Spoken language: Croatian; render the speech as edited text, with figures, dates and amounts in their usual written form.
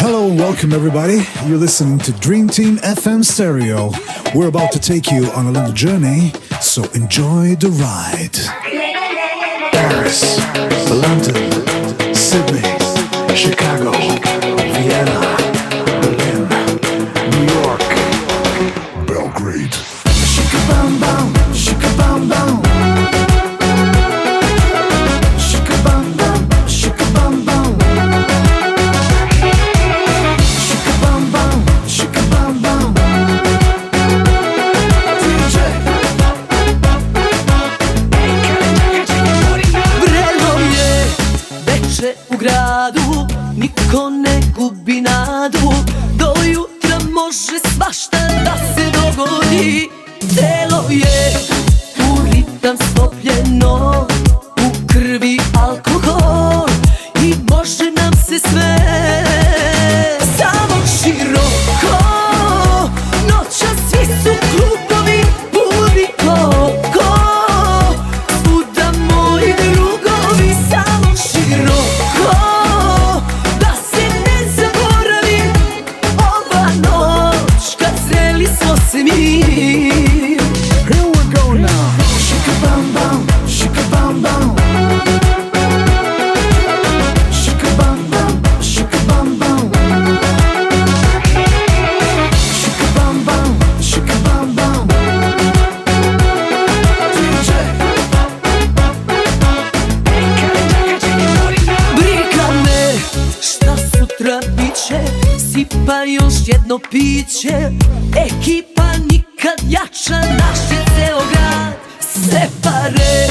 Hello and welcome everybody. You're listening to Dream Team FM Stereo. We're about to take you on a little journey, so enjoy the ride. Paris, London, Sydney, Chicago, Vienna, Berlin, New York, Belgrade. Shika bam bam, shika bam bam. Shika bam bam, shika bam bam. Shika bam bam, shika bam bam. DJ. Vrelo je veče u gradu, niko ne gubi nadu. Do jutra može svašta da se dogodi. Telo je u ritam stopljeno, u krvi alkohol i može nam se sve. Samo široko, noćas svi su klubovi puni koliko. Svuda moji drugovi, samo široko, da se ne zaboravi ova noć kad zreli smo se mi. Here we go now. Shika bam bam, shika bam bam. Shika bam bam, shika bam bam. Shika bam bam, shika bam bam. DJ. Briga me šta sutra biće, sipa još jedno piće. Ekipa nikad jača, naš je ceo grad. Sve pare